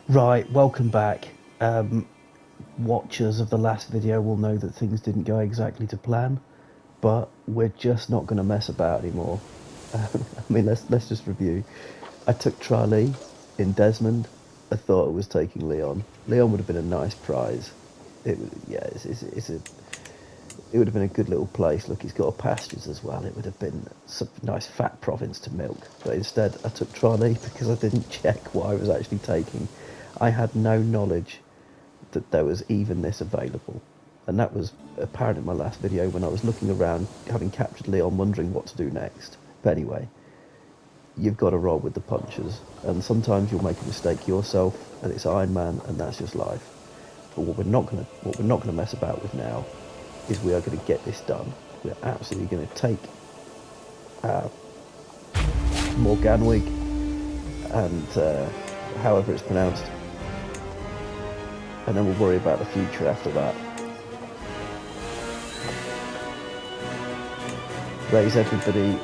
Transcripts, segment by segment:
Right, welcome back. Watchers of the last video will know that things didn't go exactly to plan, but we're just not going to mess about anymore. Let's just review. I took Charlie in Desmond. I thought it was taking Leon. Leon would have been a nice prize. It would have been a good little place. Look, he's got pastures as well. It would have been some nice fat province to milk. But instead, I took Charlie because I didn't check what I was actually taking. I had no knowledge that there was even this available. And that was apparent in my last video when I was looking around, having captured Leon, wondering what to do next. But anyway, you've got to roll with the punches. And sometimes you'll make a mistake yourself, and it's Iron Man, and that's just life. But what we're not gonna mess about with now is we are going to get this done. We're absolutely going to take Morganwig and however it's pronounced, and then we'll worry about the future after that. Raise everybody.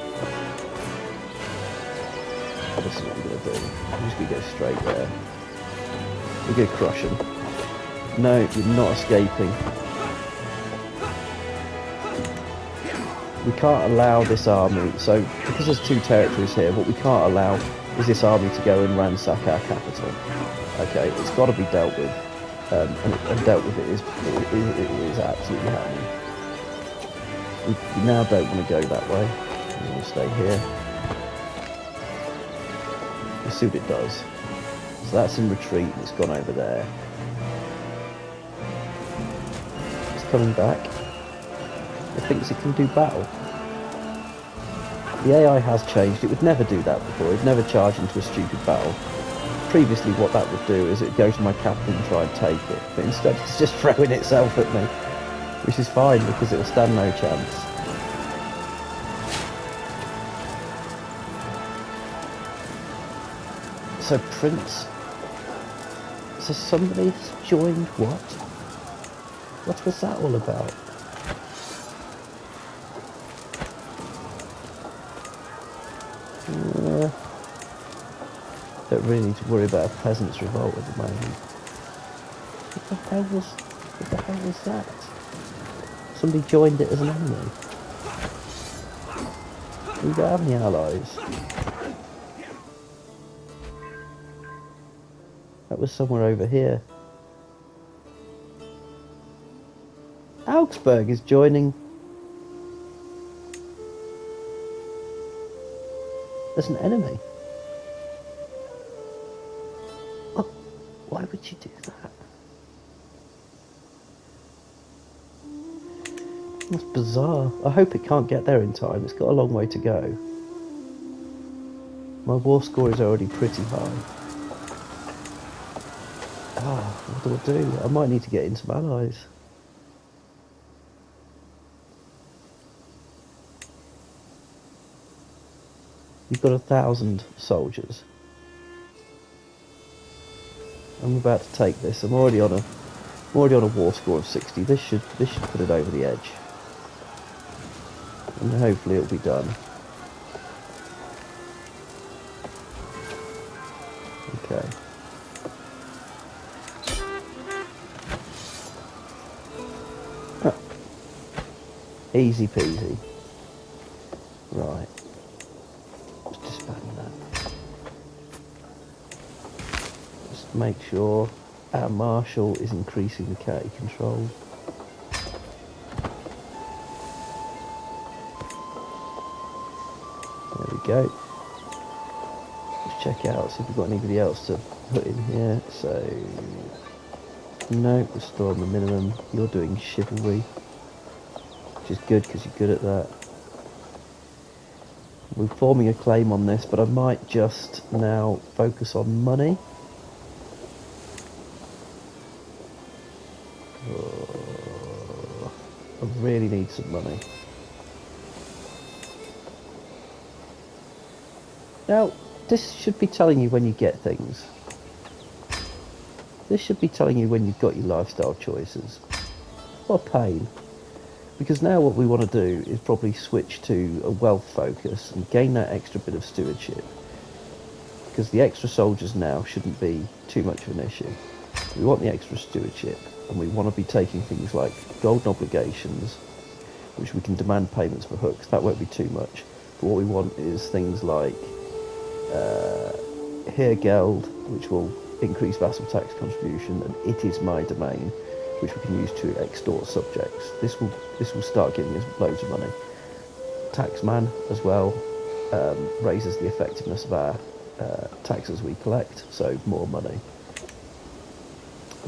This is what I'm going to do. I'm just going to go straight there. We're going to crush him. No, you're not escaping. We can't allow this army, so because there's two territories here, what we can't allow is this army to go and ransack our capital. Okay, it's got to be dealt with, and dealt with it is absolutely happening. We now don't want to go that way. We want to stay here. Let's see what it does. So that's in retreat, and it's gone over there. It's coming back. It thinks it can do battle. The AI has changed. It would never do that before. It would never charge into a stupid battle. Previously, what that would do is it would go to my capital and try and take it. But instead, it's just throwing itself at me. Which is fine, because it will stand no chance. So, Prince... So somebody's joined what? What was that all about? Don't really need to worry about a peasants' revolt at the moment. What the hell was that? Somebody joined it as an enemy. We don't have any allies. That was somewhere over here. Augsburg is joining as an enemy. Oh, why would you do that? That's bizarre. I hope it can't get there in time. It's got a long way to go. My war score is already pretty high. What do? I might need to get in some allies. You've got 1,000 soldiers. I'm about to take this. I'm already on a war score of 60. This should put it over the edge. And hopefully it'll be done. Okay. Easy peasy. Right. Let's disband that. Just make sure our marshal is increasing the county control. There we go. Let's check out, see if we've got anybody else to put in here. So, no, we're still on the minimum. You're doing chivalry, which is good because you're good at that. We're forming a claim on this, but I might just now focus on money. I really need some money. Now, this should be telling you when you get things. This should be telling you when you've got your lifestyle choices. What a pain. Because now what we want to do is probably switch to a wealth focus and gain that extra bit of stewardship. because the extra soldiers now shouldn't be too much of an issue. We want the extra stewardship, and we want to be taking things like golden obligations, which we can demand payments for hooks. That won't be too much. But what we want is things like Heer Geld, which will increase vassal tax contribution, and It Is My Domain, which we can use to extort subjects. This will start giving us loads of money. Taxman as well raises the effectiveness of our taxes we collect, so more money.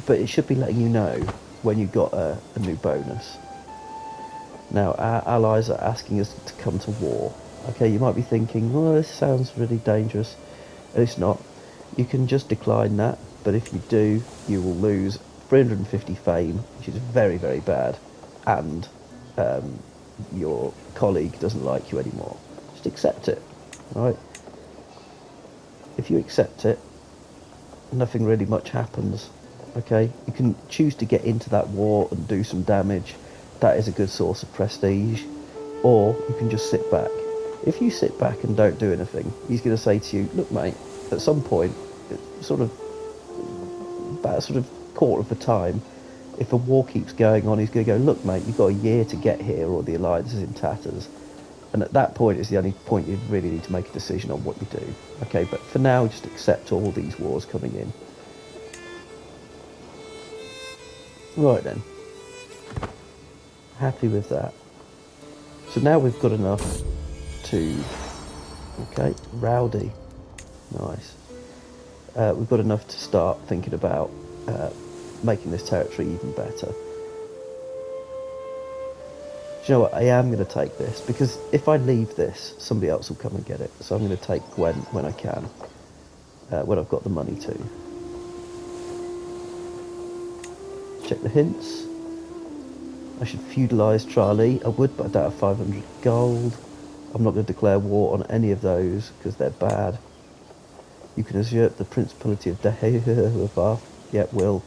But it should be letting you know when you got a new bonus. Now, our allies are asking us to come to war. Okay, you might be thinking, well, this sounds really dangerous. It's not. You can just decline that, but if you do, you will lose 350 fame, which is very, very bad, and your colleague doesn't like you anymore. Just accept it, right? If you accept it, nothing really much happens. Okay, you can choose to get into that war and do some damage. That is a good source of prestige. Or you can just sit back. If you sit back and don't do anything, he's going to say to you, look mate, at some point, about sort of quarter of the time, if a war keeps going on, he's going to go, look mate, you've got a year to get here or the alliance is in tatters. And at that point is the only point you really need to make a decision on what you do. Okay, but for now, just accept all these wars coming in. Right then. Happy with that. So now we've got enough to... Okay, rowdy. Nice. We've got enough to start thinking about making this territory even better. Do you know what? I am going to take this, because if I leave this, somebody else will come and get it. So I'm going to take Gwen when I can, when I've got the money to. Check the hints. I should feudalise Charlie. I would, but I don't have 500 gold. I'm not going to declare war on any of those, because they're bad. You can usurp the Principality of Dehevar. Yeah, will.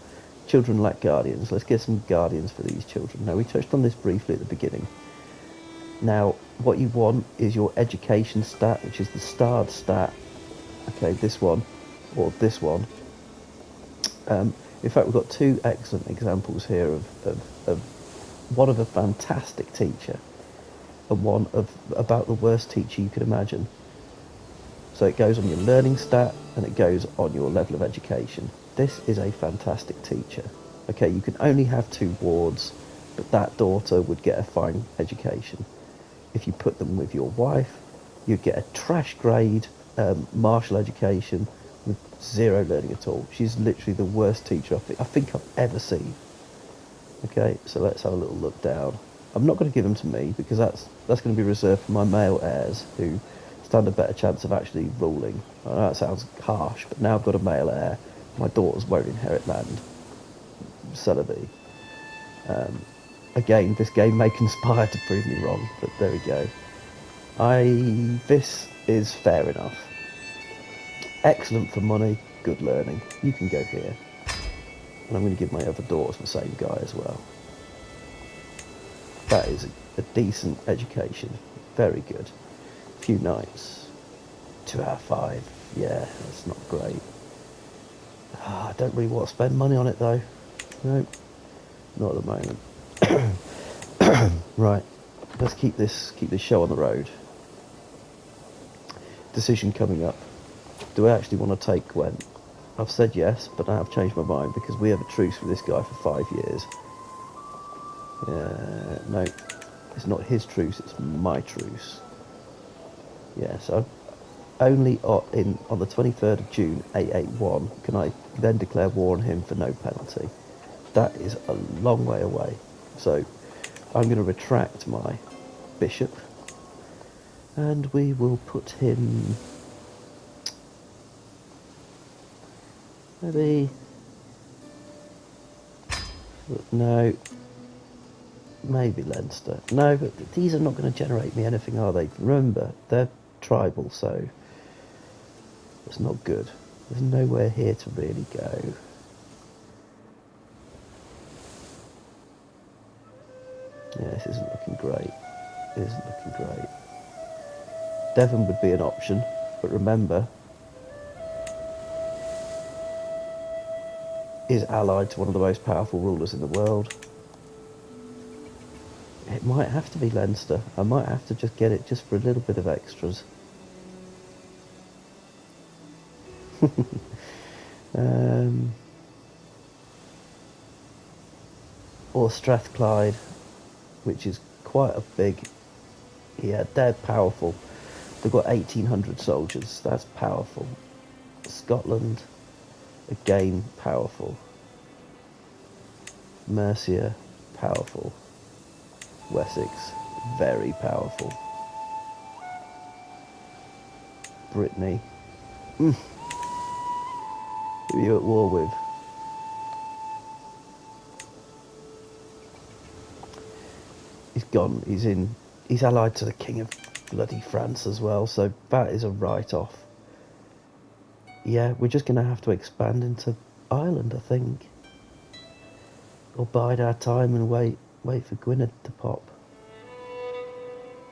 Children lack guardians. Let's get some guardians for these children. Now, we touched on this briefly at the beginning. Now, what you want is your education stat, which is the starred stat. Okay, this one, or this one. In fact, we've got two excellent examples here of one of a fantastic teacher and one of about the worst teacher you could imagine. So it goes on your learning stat and it goes on your level of education. This is a fantastic teacher. Okay, you can only have 2 wards, but that daughter would get a fine education. If you put them with your wife, you'd get a trash grade martial education with 0 learning at all. She's literally the worst teacher I think I've ever seen. Okay, so let's have a little look down. I'm not going to give them to me because that's going to be reserved for my male heirs who stand a better chance of actually ruling. I know that sounds harsh, but now I've got a male heir. My daughters won't inherit land. Celebi. Again, this game may conspire to prove me wrong, but there we go. This is fair enough. Excellent for money, good learning. You can go here. And I'm going to give my other daughters the same guy as well. That is a decent education. Very good. Few knights. 2 out of 5. Yeah, that's not great. I don't really want to spend money on it though. No, not at the moment. Right, let's keep this show on the road. Decision coming up. Do I actually want to take Gwen? I've said yes, but I have changed my mind because we have a truce with this guy for 5 years. No, it's not his truce, it's my truce. Yeah, so only on the 23rd of June 881 can I then declare war on him for no penalty. That is a long way away. So I'm going to retract my bishop and we will put him maybe, no, maybe Leinster. No, but these are not going to generate me anything, are they? Remember, they're tribal, so it's not good. There's nowhere here to really go. Yeah, this isn't looking great. It isn't looking great. Devon would be an option, but remember, is allied to one of the most powerful rulers in the world. It might have to be Leinster. I might have to just get it just for a little bit of extras. Or Strathclyde, which is quite a big... Yeah, they're powerful. They've got 1,800 soldiers. That's powerful. Scotland, again, powerful. Mercia, powerful. Wessex, very powerful. Brittany, who are you at war with? He's gone. He's allied to the King of bloody France as well, so that is a write-off. Yeah, we're just going to have to expand into Ireland, I think. Or bide our time and wait for Gwynedd to pop.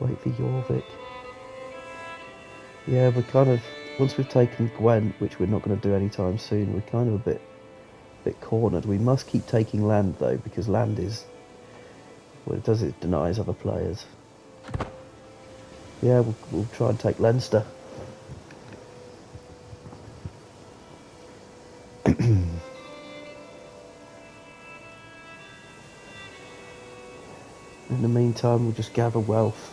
Wait for Jorvik. Yeah, we're kind of... Once we've taken Gwent, which we're not going to do anytime soon, we're kind of a bit cornered. We must keep taking land, though, because land is... What it does, it denies other players. Yeah, we'll try and take Leinster. In the meantime, we'll just gather wealth.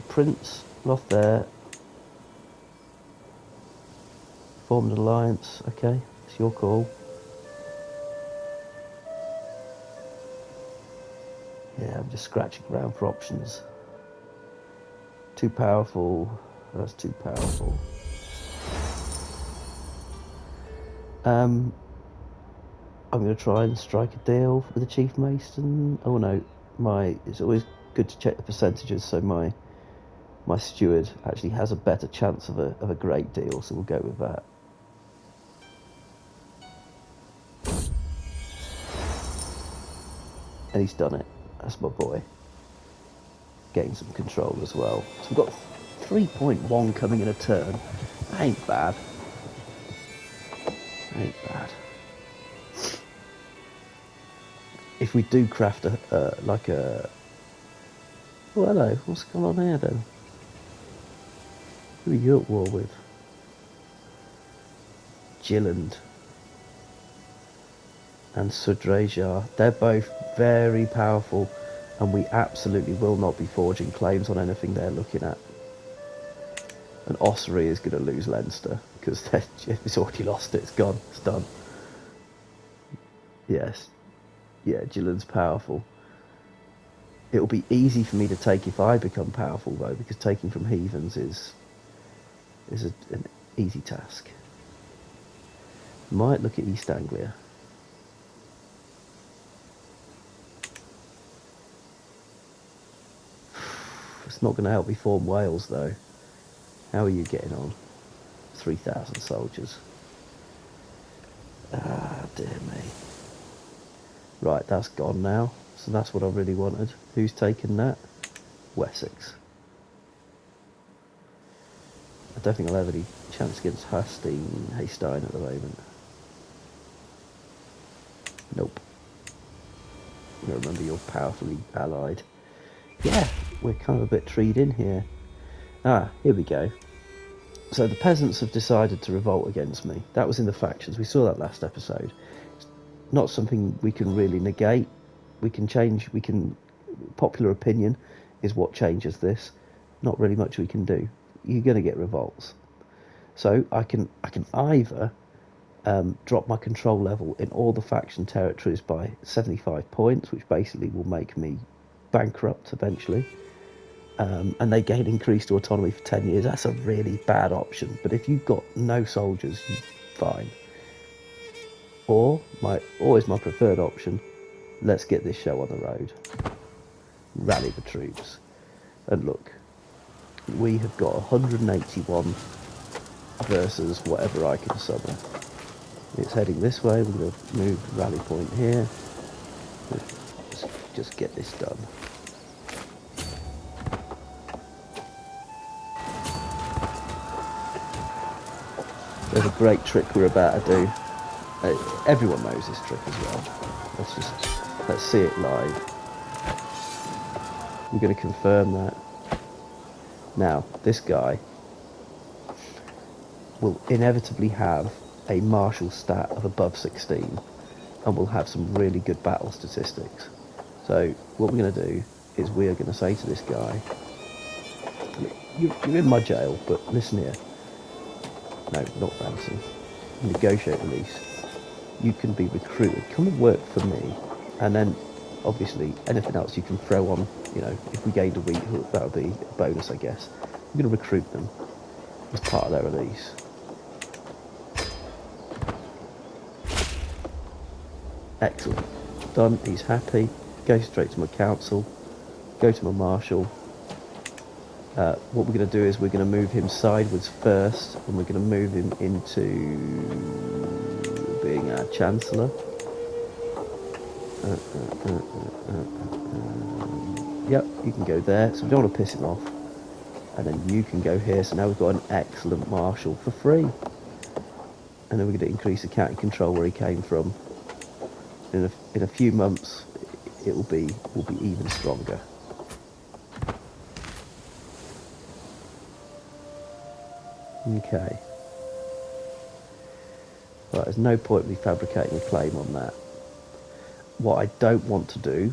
Prince, off there. Formed an alliance. Okay, it's your call. Yeah, I'm just scratching around for options. Too powerful. That's too powerful. I'm going to try and strike a deal with the Chief Mason. Oh no, it's always good to check the percentages, so my steward actually has a better chance of a great deal, so we'll go with that. And he's done it. That's my boy. Getting some control as well. So we've got 3.1 coming in a turn. That ain't bad. Ain't bad. If we do craft like a... Oh, hello. What's going on here then? Who are you at war with? Gilland and Sudrajar. They're both very powerful, and we absolutely will not be forging claims on anything they're looking at. And Ossory is going to lose Leinster, because it's already lost it. It's gone. It's done. Yes. Yeah, Gilland's powerful. It'll be easy for me to take if I become powerful, though, because taking from heathens is an easy task. Might look at East Anglia. It's not going to help me form Wales, though. How are you getting on? 3,000 soldiers. Ah, dear me. Right, that's gone now. So that's what I really wanted. Who's taken that? Wessex. I don't think I'll have any chance against Haystein at the moment. Nope. Remember, you're powerfully allied. Yeah, we're kind of a bit treed in here. Ah, here we go. So the peasants have decided to revolt against me. That was in the factions. We saw that last episode. It's not something we can really negate. We can change. Popular opinion is what changes this. Not really much we can do. You're going to get revolts. So I can either drop my control level in all the faction territories by 75 points, which basically will make me bankrupt eventually. And they gain increased autonomy for 10 years. That's a really bad option. But if you've got no soldiers, fine. Or always my preferred option, let's get this show on the road. Rally the troops. And look, we have got 181 versus whatever I can summon. It's heading this way. We're going to move the rally point here. Let's just get this done. There's a great trick we're about to do. Everyone knows this trick as well. Let's see it live. We're going to confirm that. Now, this guy will inevitably have a martial stat of above 16 and will have some really good battle statistics. So what we're going to do is we are going to say to this guy, you're in my jail, but listen here. No, not ransom. Negotiate release. You can be recruited. Come and work for me. And then, obviously, anything else you can throw on, you know, if we gained a week, that would be a bonus, I guess. We're going to recruit them as part of their release. Excellent. Done. He's happy. Go straight to my council. Go to my marshal. What we're going to do is we're going to move him sideways first, and we're going to move him into being our chancellor. Yep, you can go there. So we don't want to piss him off. And then you can go here. So now we've got an excellent marshal for free. And then we're going to increase the county control where he came from. In a few months, we'll be even stronger. Okay. Right, there's no point in me fabricating a claim on that. What I don't want to do,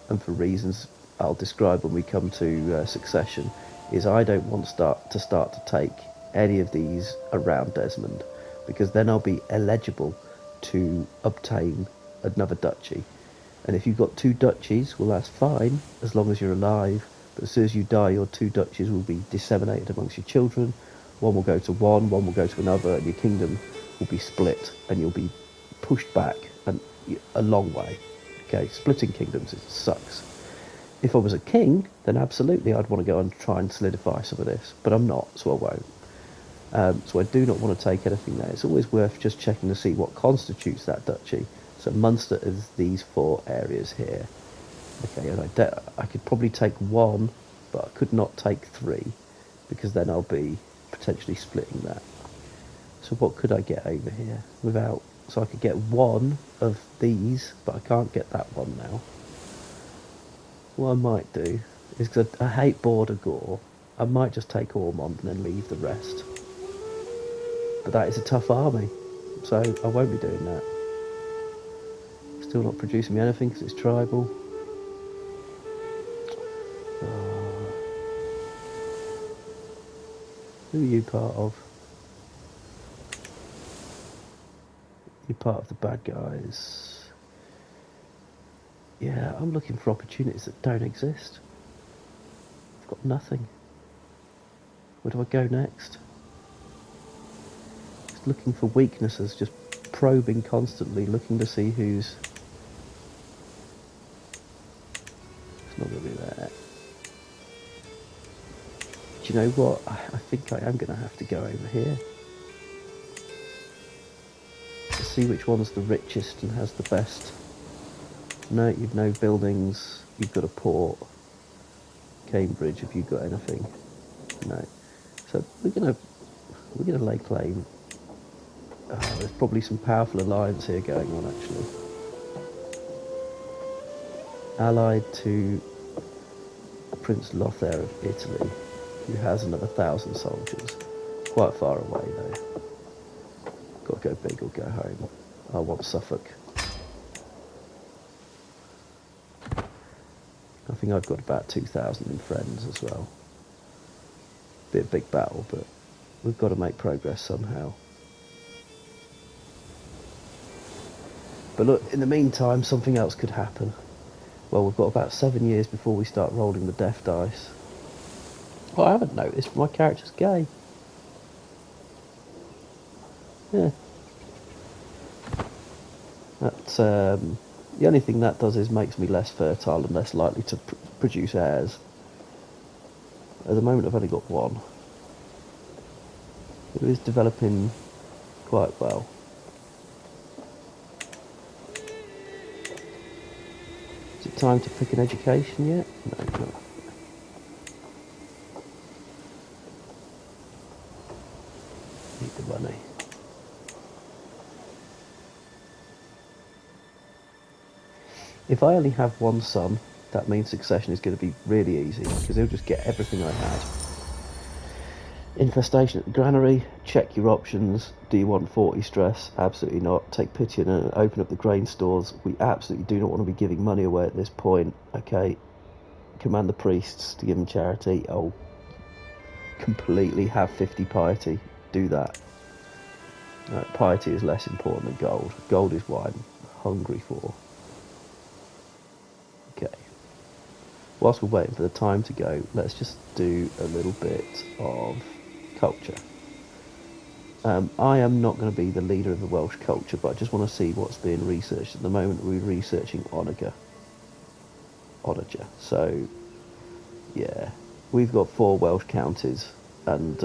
and for reasons I'll describe when we come to succession, is I don't want to start to take any of these around Desmond, because then I'll be eligible to obtain another duchy. And if you've got 2 duchies, well, that's fine, as long as you're alive. But as soon as you die, your 2 duchies will be disseminated amongst your children. One will go to one will go to another, and your kingdom will be split, and you'll be pushed back a long way. Okay, splitting kingdoms, it sucks. If I was a king, then absolutely I'd want to go and try and solidify some of this, but I'm not, so I won't. So I do not want to take anything there. It's always worth just checking to see what constitutes that duchy. So Munster is these 4 areas here. Okay, and I could probably take 1, but I could not take 3, because then I'll be potentially splitting that. So what could I get over here without... So I could get 1 of these, but I can't get that one now. What I might do is, because I hate Border Gore, I might just take Ormond and then leave the rest. But that is a tough army, so I won't be doing that. Still not producing me anything because it's tribal. Who are you part of? You're part of the bad guys. Yeah, I'm looking for opportunities that don't exist. I've got nothing. Where do I go next? Just looking for weaknesses, just probing constantly, looking to see who's... It's not going to be there. Do you know what? I think I am going to have to go over here. To see which one's the richest and has the best. No, you've no buildings. You've got a port. Cambridge, have you got anything? No. So we're gonna lay claim. Oh, there's probably some powerful alliance here going on, actually. Allied to Prince Lothair of Italy, who has another 1,000 soldiers. Quite far away, though. Got to go big or go home. I want Suffolk. I think I've got about 2,000 in friends as well. Be a big battle, but we've got to make progress somehow. But look, in the meantime, something else could happen. Well, we've got about 7 years before we start rolling the death dice. Oh, I haven't noticed, my character's gay. Yeah. That's, the only thing that does is makes me less fertile and less likely to produce heirs. At the moment I've only got 1. It is developing quite well. Is it time to pick an education yet? No, not. Need the money. If I only have one son, that means succession is going to be really easy, because he'll just get everything I had. Infestation at the granary, check your options. Do you want 40 stress? Absolutely not. Take pity and open up the grain stores. We absolutely do not want to be giving money away at this point. Okay. Command the priests to give them charity. Oh, completely have 50 piety. Do that. Right, piety is less important than gold. Gold is what I'm hungry for. Okay. Whilst we're waiting for the time to go, let's just do a little bit of culture. I am not going to be the leader of the Welsh culture, but I just want to see what's being researched. At the moment, we're researching onager. So, yeah. We've got 4 Welsh counties, and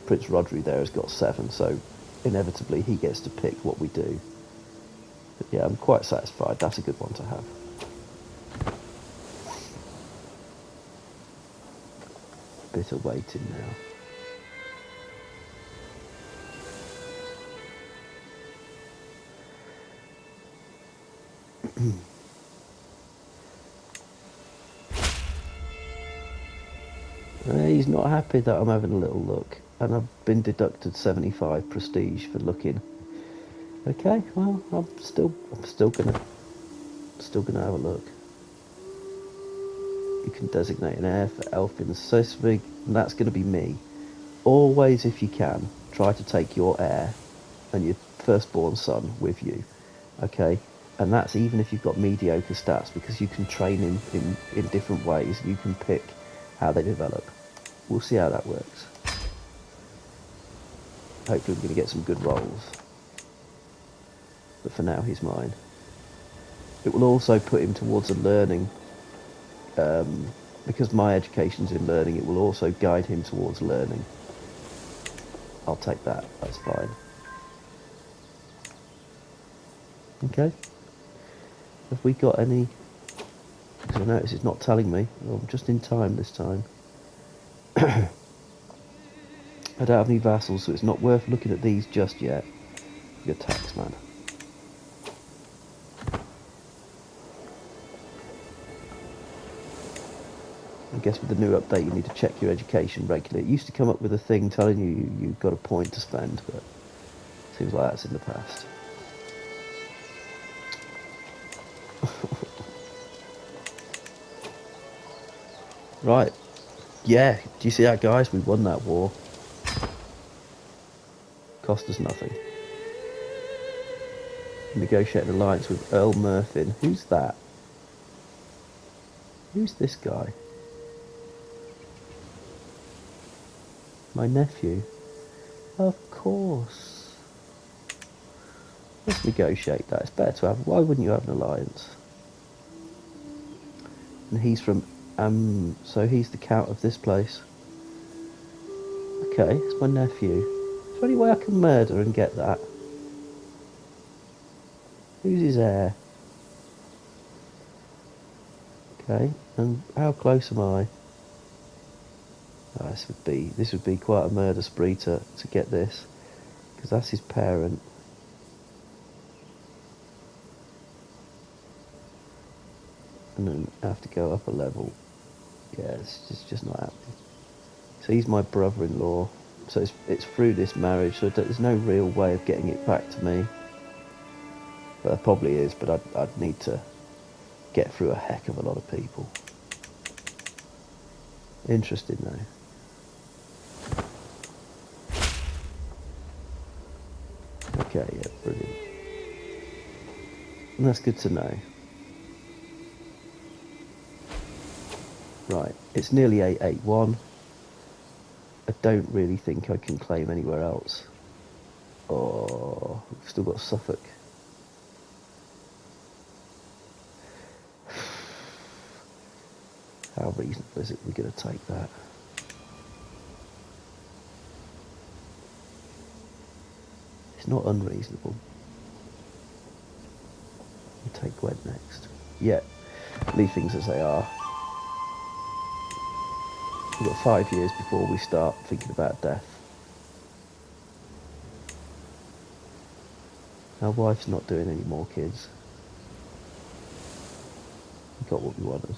Prince Rodri there has got 7, so inevitably he gets to pick what we do. But yeah, I'm quite satisfied. That's a good one to have. Bit of waiting now. He's not happy that I'm having a little look, and I've been deducted 75 prestige for looking. Okay, well, I'm still gonna have a look. You can designate an heir for Elfin Sesvig, and that's going to be me. Always, if you can, try to take your heir and your firstborn son with you, okay? And that's even if you've got mediocre stats, because you can train him in different ways. You can pick how they develop. We'll see how that works. Hopefully we're going to get some good rolls. But for now, he's mine. It will also put him towards a learning, because my education's in learning, it will also guide him towards learning. I'll take that, that's fine. Okay. Have we got any? Because I notice it's not telling me. Well, I'm just in time this time. I don't have any vassals, so it's not worth looking at these just yet. Your tax man. I guess with the new update you need to check your education regularly. It used to come up with a thing telling you you've got a point to spend, but it seems like that's in the past. Right. Yeah, do you see that, guys? We won that war. Cost us nothing. Negotiate an alliance with Earl Murphin. Who's that? Who's this guy? My nephew? Of course. Let's negotiate that. It's better to have. Why wouldn't you have an alliance? And he's from so he's the count of this place. Okay, it's my nephew. Is there any way I can murder and get that? Who's his heir? Okay, and how close am I? Oh, this would be quite a murder spree to get this, because that's his parent. And then I have to go up a level. Yeah, it's just not happening. So he's my brother-in-law. So it's through this marriage. So there's no real way of getting it back to me. But there probably is. But I'd need to get through a heck of a lot of people. Interesting though. Okay, yeah, brilliant. And that's good to know. Right, it's nearly 881. I don't really think I can claim anywhere else. Oh, we've still got Suffolk. How reasonable is it we're going to take that? It's not unreasonable. We'll take Gwent next. Yeah, leave things as they are. We've got 5 years before we start thinking about death. Our wife's not doing any more kids. got what we wanted.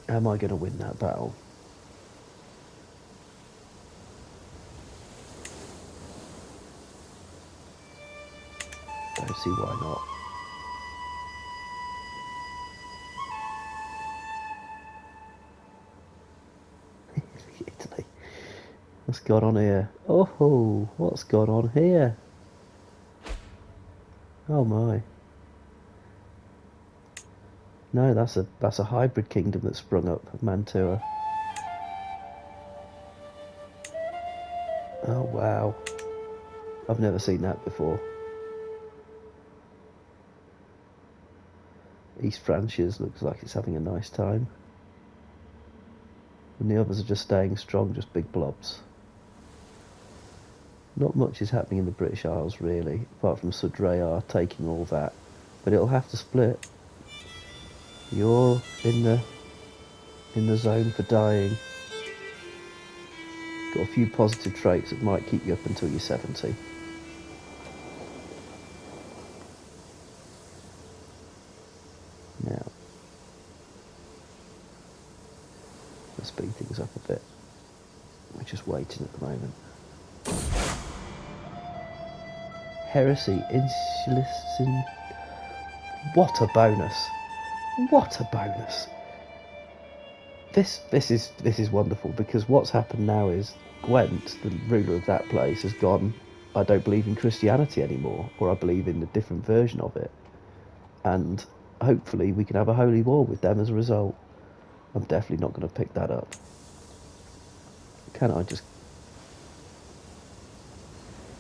Am I going to win that battle? Don't see why not. Italy. What's going on here? Oh, what's going on here? Oh my. No, that's a hybrid kingdom that sprung up, Mantua. Oh wow. I've never seen that before. East Franches looks like it's having a nice time. And the others are just staying strong, just big blobs. Not much is happening in the British Isles really, apart from Sudrayar taking all that. But it'll have to split. You're in the zone for dying. Got a few positive traits that might keep you up until you're 70. Now, let's speed things up a bit. We're just waiting at the moment. Heresy, insulicin. What a bonus! What a bonus! This is wonderful, because what's happened now is Gwent, the ruler of that place, has gone, I don't believe in Christianity anymore, or I believe in a different version of it. And hopefully we can have a holy war with them as a result. I'm definitely not going to pick that up. Can I just...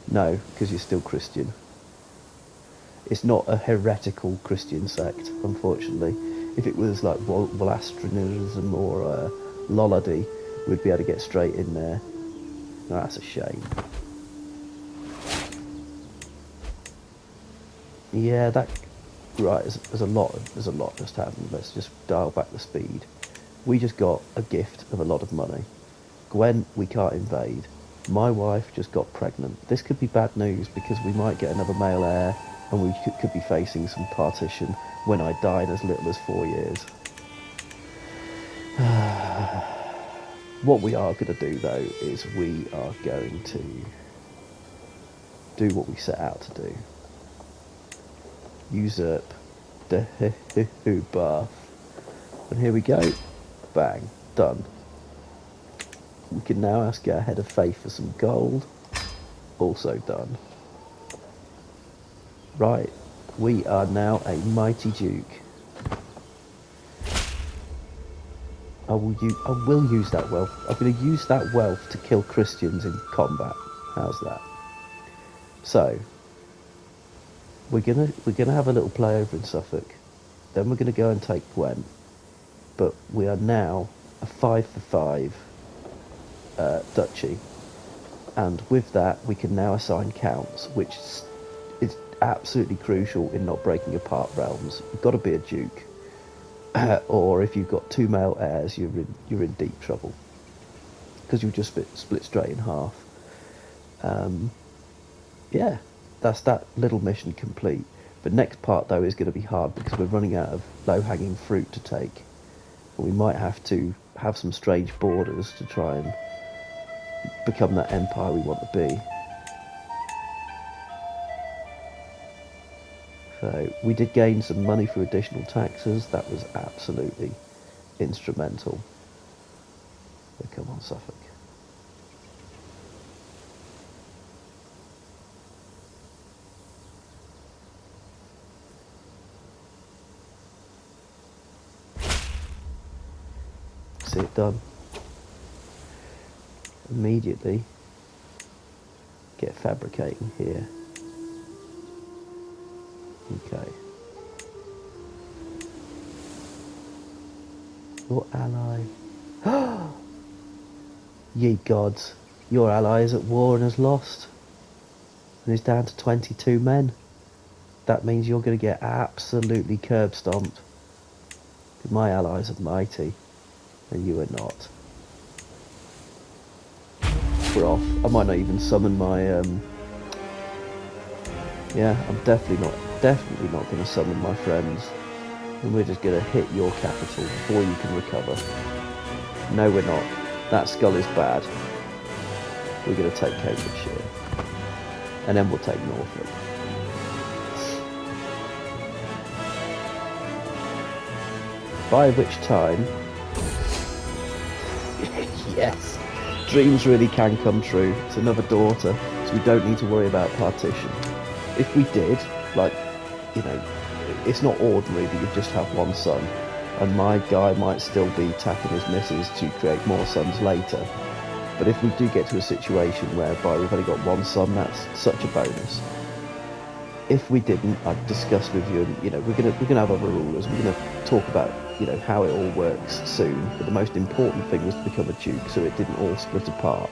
No, because you're still Christian. It's not a heretical Christian sect, unfortunately. If it was like Wolastranism or Lollardy, we'd be able to get straight in there. No, that's a shame. Yeah, that... Right, there's a lot just happened. Let's just dial back the speed. We just got a gift of a lot of money. Gwen, we can't invade. My wife just got pregnant. This could be bad news, because we might get another male heir, and we could be facing some partition when I die in as little as 4 years. What we are going to do, though, is we are going to do what we set out to do. Usurp the Bath. And here we go. Bang. Done. We can now ask our head of faith for some gold. Also done. Right. We are now a mighty duke. I will use that wealth. I'm going to use that wealth to kill Christians in combat. How's that? So, we're gonna have a little play over in Suffolk. Then we're gonna go and take Gwent. But we are now a 5 for 5 duchy, and with that we can now assign counts, which is absolutely crucial in not breaking apart realms. You've got to be a duke. Or if you've got 2 male heirs, you're in deep trouble, because you'll just split straight in half. Yeah, that's that little mission complete. The next part, though, is going to be hard, because we're running out of low-hanging fruit to take. And we might have to have some strange borders to try and become that empire we want to be. So we did gain some money for additional taxes. That was absolutely instrumental. So come on, Suffolk. See it done. Immediately get fabricating here. Okay. Your ally. Ye gods, your ally is at war and has lost, and is down to 22 men. That means you're going to get absolutely curb stomped. My allies are mighty, and you are not. We're off. I might not even summon my Yeah, I'm definitely not going to summon my friends. And we're just going to hit your capital before you can recover. No, we're not. That skull is bad. We're going to take Cambridgeshire. And then we'll take Norfolk. By which time... yes! Dreams really can come true. It's another daughter, so we don't need to worry about partition. If we did, like, you know, it's not ordinary that you just have one son, and my guy might still be tapping his missus to create more sons later. But if we do get to a situation whereby we've only got one son, that's such a bonus. If we didn't, I'd discuss with you, and we're gonna have other rulers. We're gonna talk about how it all works soon. But the most important thing was to become a duke, so it didn't all split apart.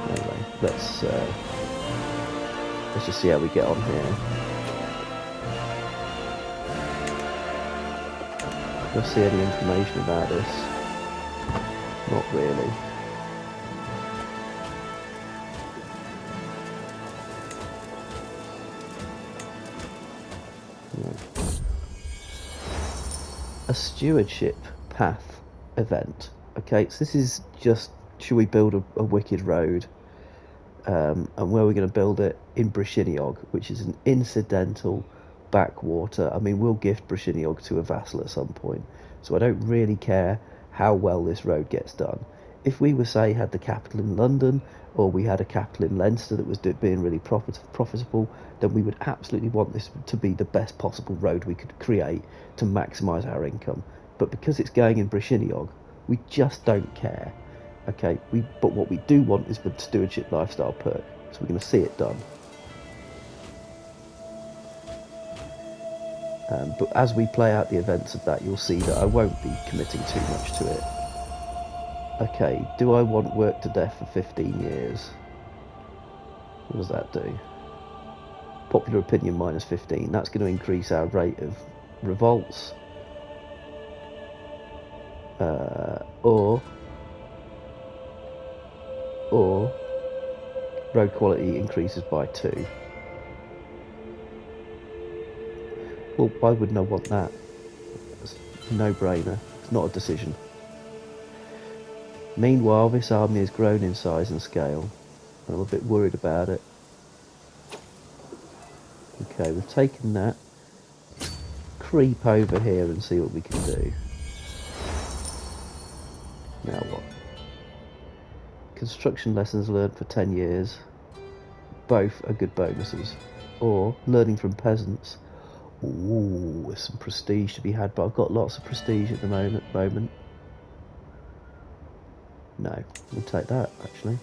Anyway, let's just see how we get on here. Do I see any information about this? Not really. No. A stewardship path event. Okay, so this is just, should we build a wicked road? And where we're going to build it? In Brycheiniog, which is an incidental backwater. I mean, we'll gift Brycheiniog to a vassal at some point, so I don't really care how well this road gets done. If we were, say, had the capital in London, or we had a capital in Leinster that was being really profitable, then we would absolutely want this to be the best possible road we could create to maximise our income. But because it's going in Brycheiniog, we just don't care. Okay, but what we do want is the stewardship lifestyle perk, so we're going to see it done. But as we play out the events of that, you'll see that I won't be committing too much to it. Okay, do I want work to death for 15 years? What does that do? Popular opinion minus 15. That's going to increase our rate of revolts. Or road quality increases by 2. Well, why wouldn't I want that? It's a no-brainer. It's not a decision. Meanwhile, this army has grown in size and scale. I'm a bit worried about it. Okay, we've taken that. Creep over here and see what we can do. Now what? Construction lessons learned for 10 years. Both are good bonuses. Or learning from peasants. Ooh, there's some prestige to be had, but I've got lots of prestige at the moment. No, we'll take that, actually.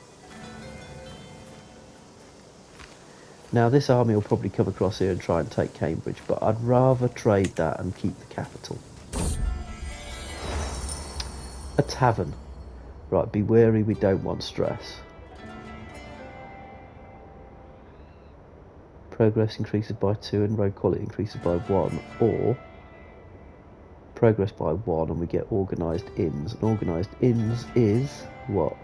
Now, this army will probably come across here and try and take Cambridge, but I'd rather trade that and keep the capital. A tavern. Right, be wary, we don't want stress. Progress increases by 2 and road quality increases by 1, or progress by 1 and we get organised inns. And organised inns is what?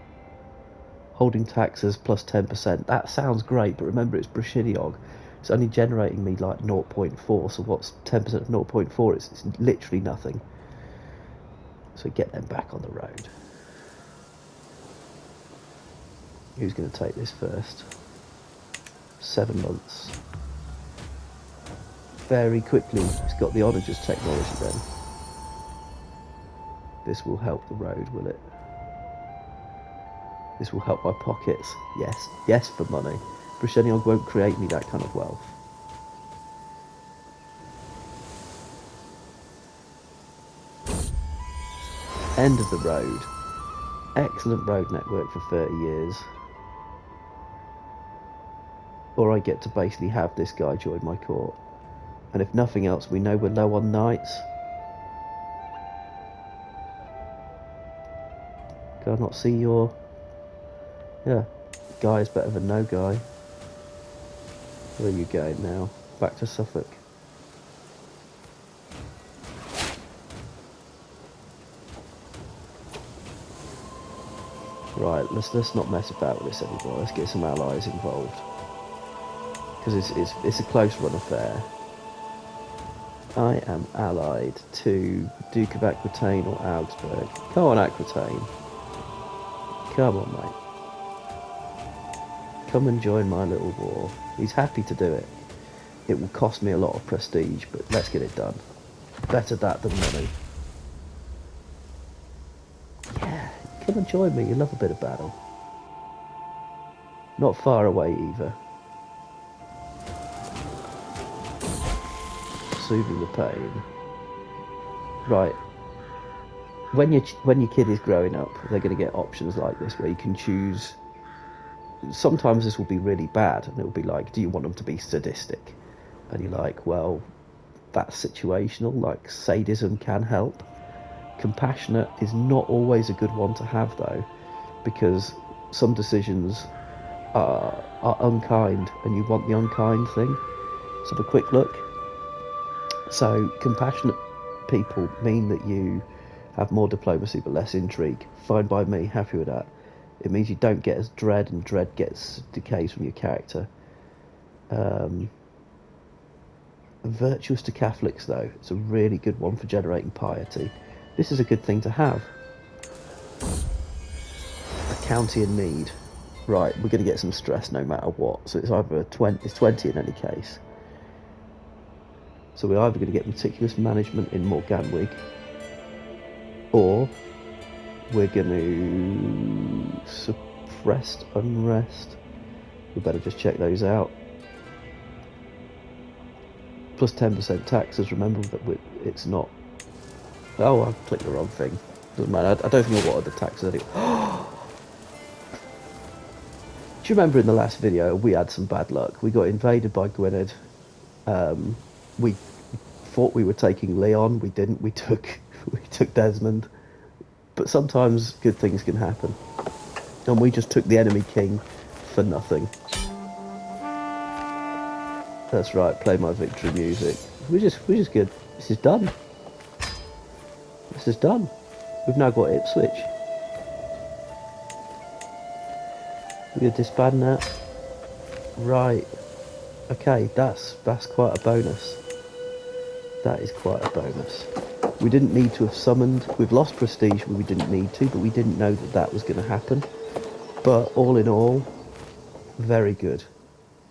Holding taxes plus 10%. That sounds great, but remember it's Brycheiniog. It's only generating me like 0.4, so what's 10% of 0.4? It's literally nothing. So get them back on the road. Who's going to take this first? 7 months. Very quickly, it's got the onagers technology then. This will help the road, will it? This will help my pockets. Yes, yes for money. Brycheiniog won't create me that kind of wealth. End of the road. Excellent road network for 30 years. Or I get to basically have this guy join my court. And if nothing else, we know we're low on knights. Can I not see your... Yeah, guy is better than no guy. Where are you going now? Back to Suffolk. Right, let's not mess about with this anymore. Let's get some allies involved. because it's a close run affair. I am allied to Duke of Aquitaine or Augsburg. Come on, Aquitaine. Come on, mate. Come and join my little war. He's happy to do it. It will cost me a lot of prestige, but let's get it done. Better that than money. Yeah, come and join me. You love a bit of battle. Not far away either. Soothing the pain. Right. When your kid is growing up, they're going to get options like this where you can choose. Sometimes this will be really bad, and it will be like, do you want them to be sadistic? And you're like, well, that's situational. Like sadism can help. Compassionate is not always a good one to have though, because some decisions are unkind, and you want the unkind thing. Let's have a quick look. So compassionate people mean that you have more diplomacy but less intrigue. Fine by me, happy with that. It means you don't get as dread, and dread gets decays from your character. Virtuous to Catholics, though, it's a really good one for generating piety. This is a good thing to have. A county in need. Right, we're going to get some stress no matter what. So it's either 20, it's 20 in any case. So we're either going to get meticulous management in Morganwig, or we're going to suppressed unrest. We better just check those out. Plus 10% taxes. Remember that it's not. Oh, I clicked the wrong thing. Doesn't matter. I don't think I wanted the taxes anyway. Do you remember in the last video we had some bad luck? We got invaded by Gwynedd. We thought we were taking Leon. We didn't. We took Desmond. But sometimes good things can happen, and we just took the enemy king for nothing. That's right. Play my victory music. We're just good. This is done. This is done. We've now got Ipswich. We're disbanding that. Right. Okay, that's quite a bonus. That is quite a bonus. We didn't need to have summoned. We've lost prestige where we didn't need to, but we didn't know that that was going to happen. But all in all, very good.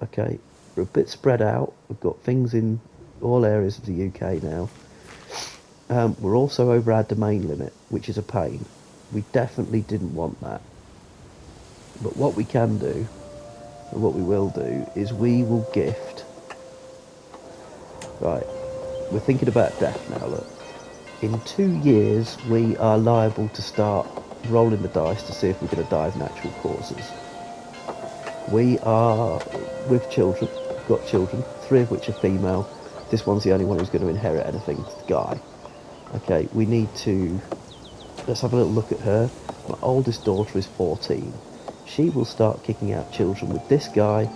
Okay, we're a bit spread out. We've got things in all areas of the UK now. We're also over our domain limit, which is a pain. We definitely didn't want that. But what we can do, and what we will do, is we will gift. Right, we're thinking about death now, look. In 2 years, we are liable to start rolling the dice to see if we're going to die of natural causes. We are with children. We've got children, 3 of which are female. This one's the only one who's going to inherit anything, it's the guy. Okay, we need to... Let's have a little look at her. My oldest daughter is 14. She will start kicking out children with this guy.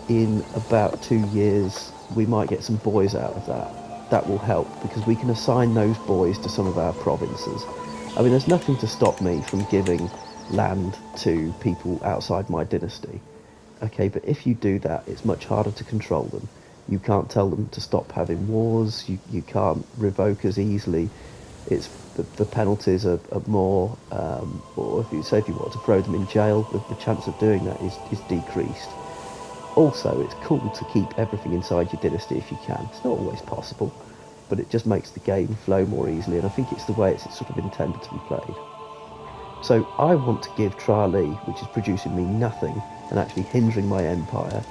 In about 2 years, we might get some boys out of that. That will help, because we can assign those boys to some of our provinces. I mean, there's nothing to stop me from giving land to people outside my dynasty. Okay, but if you do that, it's much harder to control them. You can't tell them to stop having wars. You can't revoke as easily. It's the penalties are more, or if you want to throw them in jail, the chance of doing that is decreased. Also, it's cool to keep everything inside your dynasty if you can. It's not always possible, but it just makes the game flow more easily, and I think it's the way it's sort of intended to be played. So I want to give Tralee, which is producing me nothing and actually hindering my empire,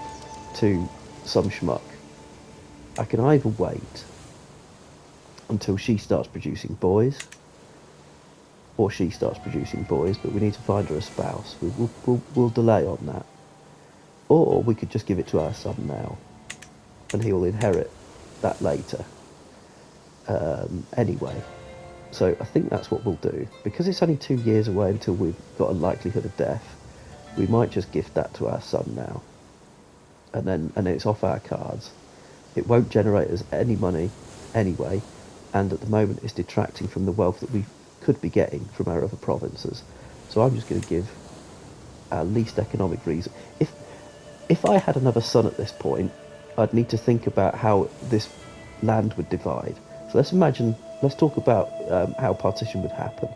to some schmuck. I can either wait until she starts producing boys, or she starts producing boys, but we need to find her a spouse. We'll delay on that. Or we could just give it to our son now, and he will inherit that later. Anyway, so I think that's what we'll do. Because it's only 2 years away until we've got a likelihood of death, we might just gift that to our son now. And then it's off our cards. It won't generate us any money anyway, and at the moment it's detracting from the wealth that we could be getting from our other provinces. So I'm just going to give our least economic reason. If I had another son at this point, I'd need to think about how this land would divide. So let's talk about how partition would happen.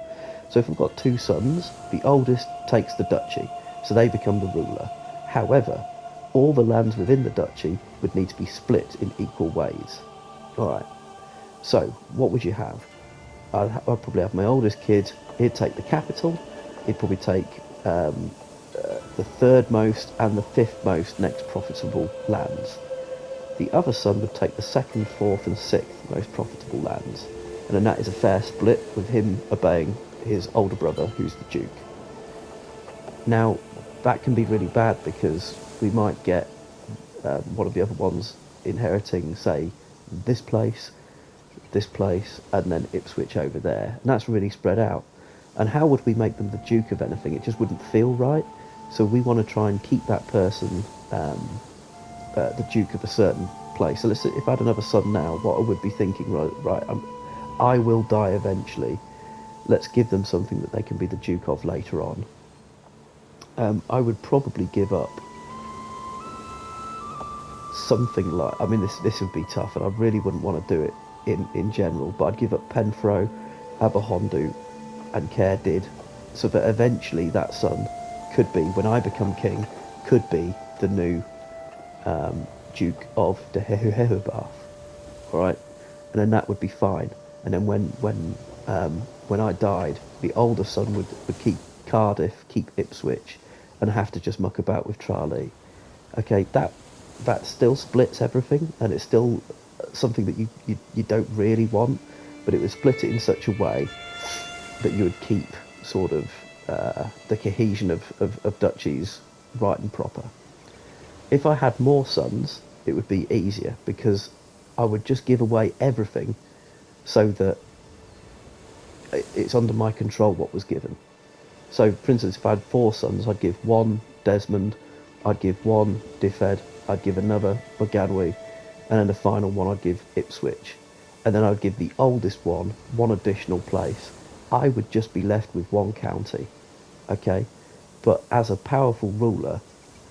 So if we've got two sons, the oldest takes the duchy, so they become the ruler. However, all the lands within the duchy would need to be split in equal ways. All right. So what would you have? I'd probably have my oldest kid. He'd take the capital. He'd probably take the third most and the fifth most next profitable lands. The other son would take the second, fourth, and sixth most profitable lands, and then that is a fair split with him obeying his older brother, who's the duke. Now, that can be really bad because we might get one of the other ones inheriting, say, this place, and then Ipswich over there, and that's really spread out. And how would we make them the duke of anything? It just wouldn't feel right. So we want to try and keep that person the duke of a certain place. So let's say if I had another son now, what I would be thinking, right, I will die eventually. Let's give them something that they can be the duke of later on. I would probably give up something like, I mean, this would be tough, and I really wouldn't want to do it in general, but I'd give up Penfro, Aberhonddu, and Caerdydd, so that eventually that son could be, when I become king, could be the new Duke of Deheubarth, all right, and then that would be fine. And then when I died, the older son would keep Cardiff, keep Ipswich, and have to just muck about with Tralee. Okay, that still splits everything, and it's still something that you don't really want, but it would split it in such a way that you would keep sort of the cohesion of duchies right and proper. If I had more sons, it would be easier because I would just give away everything so that it's under my control what was given. So, for instance, if I had four sons, I'd give one Desmond, I'd give one Dyfed, I'd give another Bargadwy, and then the final one I'd give Ipswich. And then I'd give the oldest one additional place. I would just be left with one county, okay? But as a powerful ruler,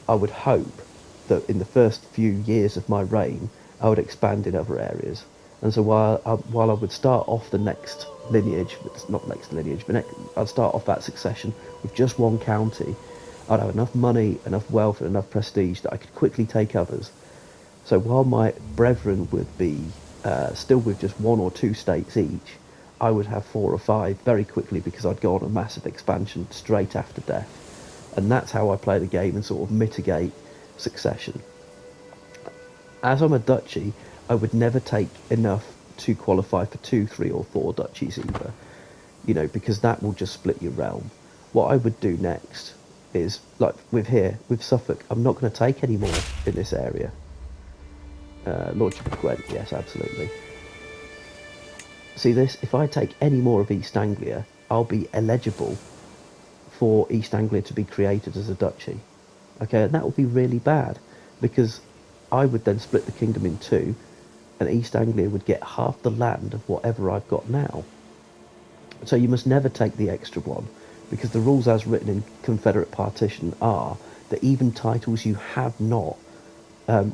I would hope that in the first few years of my reign, I would expand in other areas. And so while I would start off the next lineage, not next lineage, but I'd start off that succession with just one county, I'd have enough money, enough wealth, and enough prestige that I could quickly take others. So while my brethren would be still with just one or two states each, I would have four or five very quickly because I'd go on a massive expansion straight after death. And that's how I play the game and sort of mitigate succession. As I'm a duchy, I would never take enough to qualify for two, three, or four duchies either, because that will just split your realm. What I would do next is, like with Suffolk, I'm not going to take any more in this area. Lordship of Gwent, yes, absolutely. See this? If I take any more of East Anglia, I'll be eligible for East Anglia to be created as a duchy. Okay, and that would be really bad because I would then split the kingdom in two, and East Anglia would get half the land of whatever I've got now. So you must never take the extra one because the rules as written in Confederate partition are that even titles you have not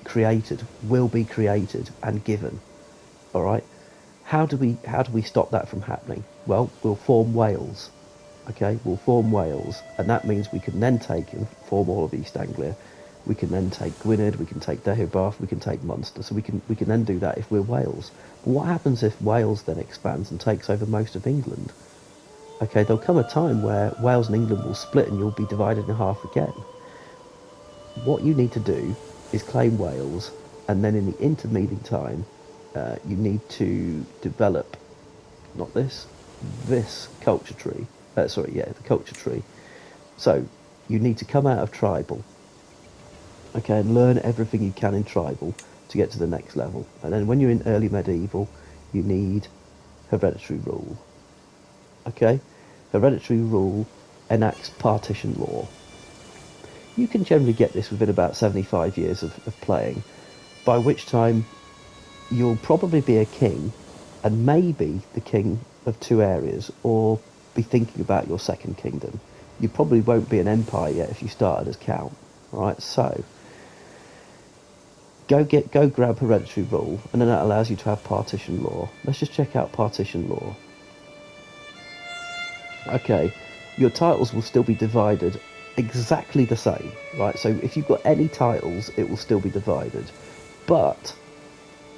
created will be created and given. All right. How do we stop that from happening? Well, we'll form Wales. Okay, we'll form Wales, and that means we can then take and form all of East Anglia. We can then take Gwynedd, we can take Deheubarth, we can take Munster. So we can then do that if we're Wales. But what happens if Wales then expands and takes over most of England? Okay, there'll come a time where Wales and England will split and you'll be divided in half again. What you need to do is claim Wales, and then in the intermediate time, you need to develop, not this culture tree. The culture tree. So you need to come out of tribal, okay, and learn everything you can in tribal to get to the next level. And then when you're in early medieval, you need hereditary rule. Okay, hereditary rule enacts partition law. You can generally get this within about 75 years of playing, by which time you'll probably be a king and maybe the king of two areas, or be thinking about your second kingdom. You probably won't be an empire yet if you started as count. Right, so go grab hereditary rule, and then that allows you to have partition law. Let's just check out partition law. Okay, your titles will still be divided exactly the same, right? So if you've got any titles, it will still be divided, but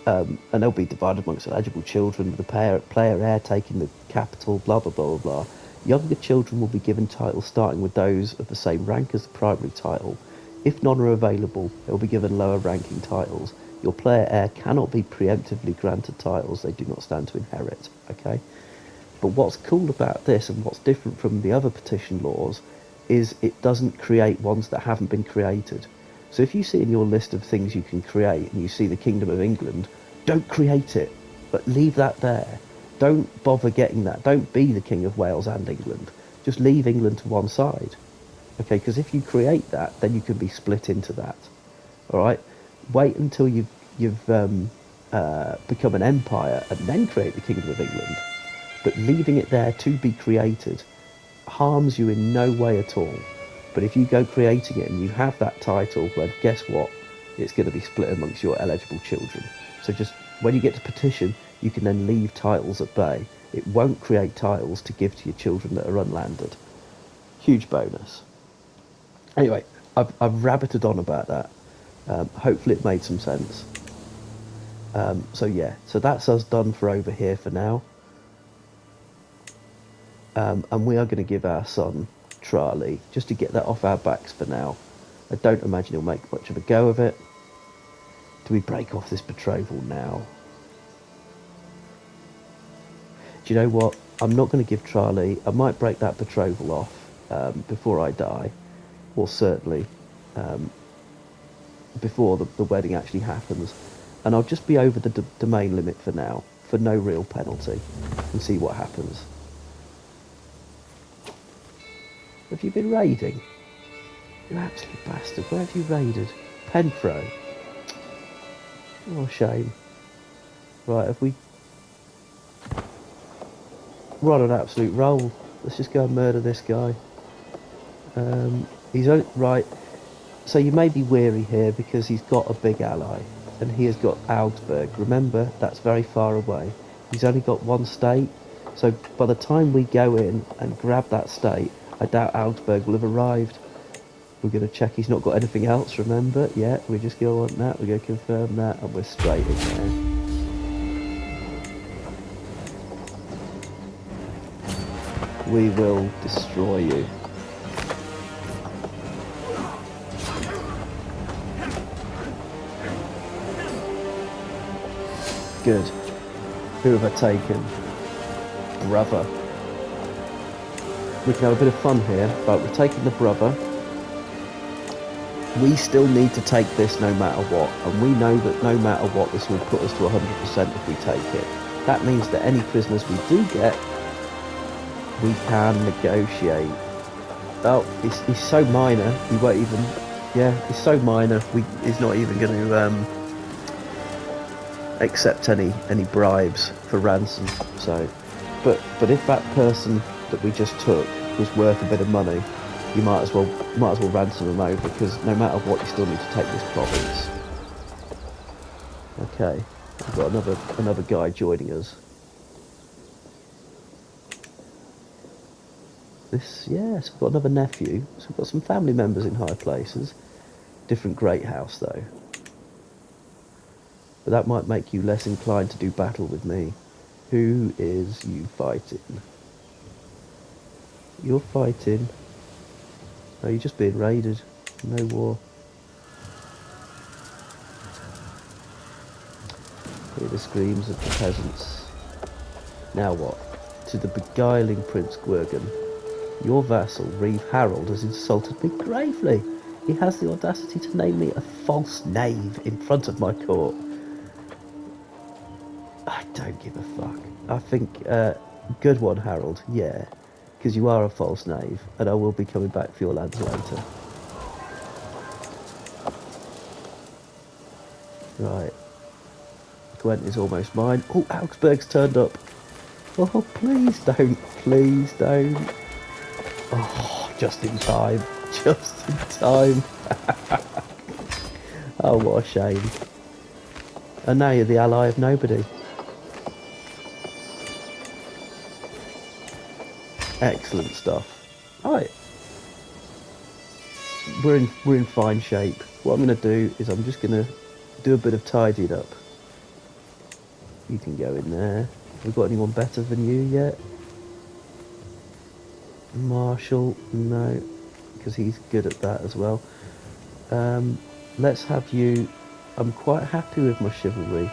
and they'll be divided amongst eligible children, with the player heir taking the capital, blah blah blah blah blah. Younger children will be given titles starting with those of the same rank as the primary title. If none are available, they will be given lower ranking titles. Your player heir cannot be preemptively granted titles they do not stand to inherit. Okay. But what's cool about this, and what's different from the other petition laws, is it doesn't create ones that haven't been created. So if you see in your list of things you can create, and you see the Kingdom of England, don't create it, but leave that there. Don't bother getting that. Don't be the King of Wales and England. Just leave England to one side. Okay, because if you create that, then you can be split into that. All right? Wait until you've become an empire and then create the Kingdom of England. But leaving it there to be created harms you in no way at all. But if you go creating it and you have that title, well, guess what? It's going to be split amongst your eligible children. So just when you get to petition, you can then leave titles at bay. It won't create titles to give to your children that are unlanded. Huge bonus. Anyway, I've rabbited on about that. Hopefully it made some sense. So yeah, so that's us done for over here for now. And we are going to give our son Charlie, just to get that off our backs for now. I don't imagine he'll make much of a go of it. Do we break off this betrothal now? Do you know what? I'm not going to give Charlie... I might break that betrothal off before I die. Or certainly before the wedding actually happens. And I'll just be over the domain limit for now, for no real penalty, and see what happens. Have you been raiding? You absolute bastard. Where have you raided? Penfro. Oh, shame. Right, have we... We're on an absolute roll. Let's just go and murder this guy. He's only... Right. So you may be weary here because he's got a big ally. And he has got Augsburg. Remember, that's very far away. He's only got one state. So by the time we go in and grab that state, I doubt Augsburg will have arrived. We're going to check he's not got anything else, remember? Yeah, we just go on that, we go confirm that, and we're straight in there. We will destroy you. Good. Who have I taken? Brother. We can have a bit of fun here, but we're taking the brother. We still need to take this no matter what, and we know that no matter what, this will put us to 100% if we take it. That means that any prisoners we do get, we can negotiate. Oh, he's so minor, he won't even... Yeah, he's so minor, he's not even going to accept any bribes for ransom. So, but if that person that we just took was worth a bit of money, you might as well ransom them over, because no matter what, you still need to take this province. Okay, we've got another guy joining us. Yes, we've got another nephew. So we've got some family members in high places. Different great house though. But that might make you less inclined to do battle with me. Who is you fighting? You're fighting. Oh, you're just being raided. No war. Hear the screams of the peasants. Now what? To the beguiling Prince Gwurgen. Your vassal, Reeve Harold, has insulted me gravely. He has the audacity to name me a false knave in front of my court. I don't give a fuck. I think, good one, Harold, yeah. Because you are a false knave, and I will be coming back for your lands later. Right. Gwent is almost mine. Oh, Augsburg's turned up. Oh, please don't. Please don't. Oh, just in time. Just in time. Oh, what a shame. And now you're the ally of nobody. Excellent stuff. Right, we're in fine shape. What I'm going to do is I'm just going to do a bit of tidying up. You can go in there. Have we got anyone better than you yet? Marshall, no, because he's good at that as well. Let's have you. I'm quite happy with my chivalry.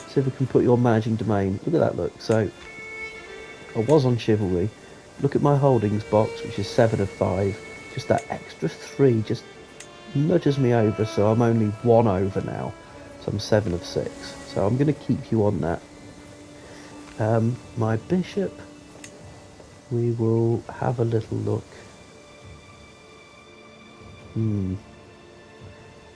See if we can put your managing domain. Look at that, look. So I was on chivalry. Look at my holdings box, which is 7 of 5. Just that extra 3 just nudges me over, so I'm only 1 over now. So I'm 7 of 6. So I'm going to keep you on that. My bishop, we will have a little look.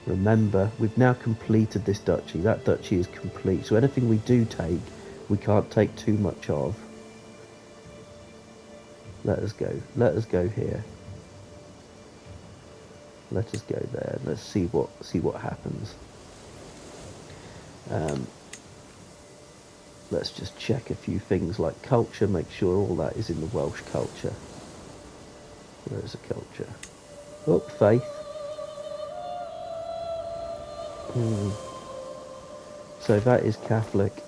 Remember, we've now completed this duchy. That duchy is complete. So anything we do take, we can't take too much of. Let us go. Let us go here. Let us go there. Let's see what happens. Let's just check a few things like culture. Make sure all that is in the Welsh culture. Where is the culture? Oh, faith. So that is Catholic.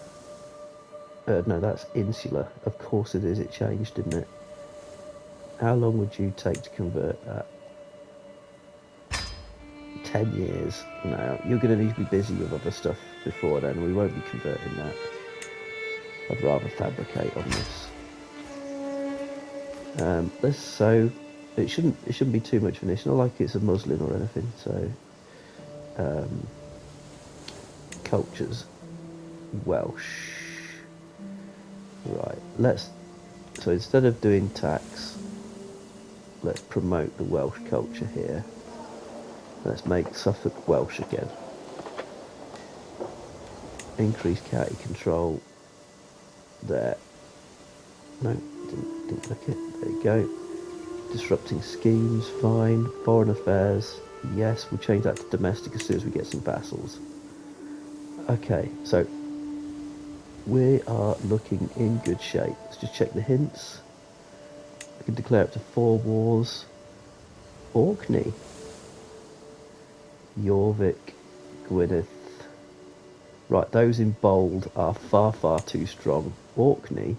No, that's insular. Of course it is. It changed, didn't it? How long would you take to convert that? 10 years. No, you're going to need to be busy with other stuff before then. We won't be converting that. I'd rather fabricate on this. So it shouldn't be too much of an issue. Not like it's a muslin or anything. So cultures, Welsh. Right. So instead of doing tax, let's promote the Welsh culture here. Let's make Suffolk Welsh again. Increase county control. There. No, didn't click it. There you go. Disrupting schemes, fine. Foreign affairs, yes. We'll change that to domestic as soon as we get some vassals. Okay, so we are looking in good shape. Let's just check the hints. I can declare up to 4 wars. Orkney. Jorvik, Gwynedd. Right, those in bold are far, far too strong. Orkney.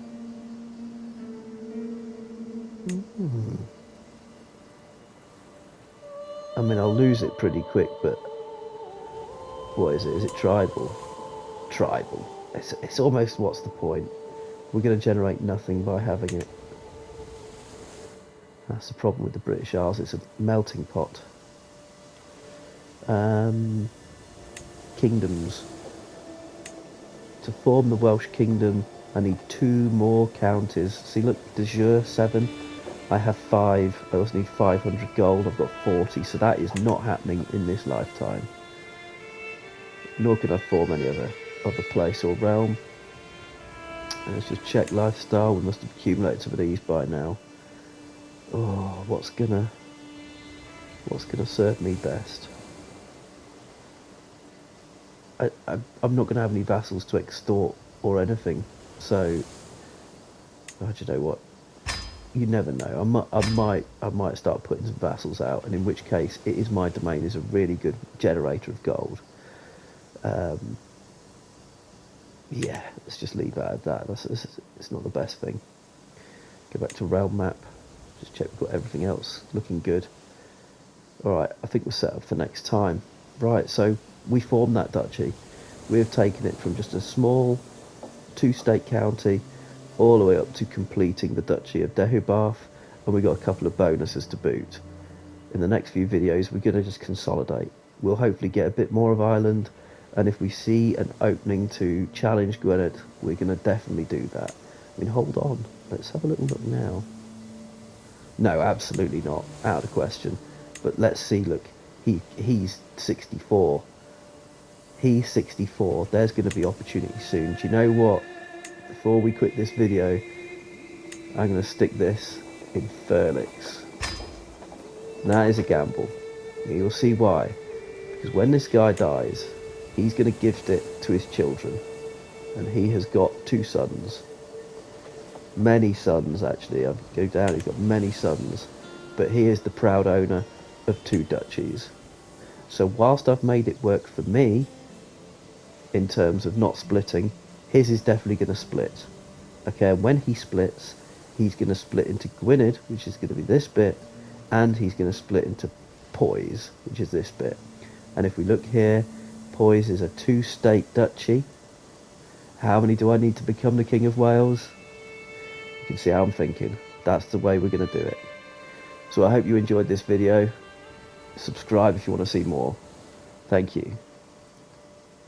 I mean, I'll lose it pretty quick, but what is it? Is it tribal? Tribal. It's almost what's the point? We're going to generate nothing by having it. That's the problem with the British Isles. It's a melting pot. Kingdoms. To form the Welsh kingdom, I need 2 more counties. See, look, de jure 7. I have 5. I also need 500 gold. I've got 40, so that is not happening in this lifetime. Nor could I form any other place or realm. And let's just check lifestyle. We must have accumulated some of these by now. Oh, what's gonna serve me best? I'm not gonna have any vassals to extort or anything. So, oh, do you know what? You never know. I might start putting some vassals out, and in which case, it is my domain is a really good generator of gold. Yeah, let's just leave that at that. It's not the best thing. Go back to realm map. Just check we've got everything else looking good. Alright, I think we're set up for next time. Right, so we formed that duchy. We've taken it from just a small 2-state county all the way up to completing the Duchy of Deheubarth, and we got a couple of bonuses to boot. In the next few videos, we're going to just consolidate. We'll hopefully get a bit more of Ireland, and if we see an opening to challenge Gwynedd, we're going to definitely do that. I mean, hold on. Let's have a little look now. No, absolutely not. Out of the question. But let's see, look. He's 64. He's 64. There's going to be opportunity soon. Do you know what? Before we quit this video, I'm going to stick this in Furlix. That is a gamble. You'll see why. Because when this guy dies, he's going to gift it to his children. And he has got 2 sons. Many sons, actually. I go down, he's got many sons. But he is the proud owner of 2 duchies. So whilst I've made it work for me, in terms of not splitting, his is definitely going to split. Okay, and when he splits, he's going to split into Gwynedd, which is going to be this bit, and he's going to split into Poise, which is this bit. And if we look here, Poise is a 2-state duchy. How many do I need to become the King of Wales? You can see how I'm thinking. That's the way we're going to do it. So I hope you enjoyed this video. Subscribe if you want to see more. Thank you.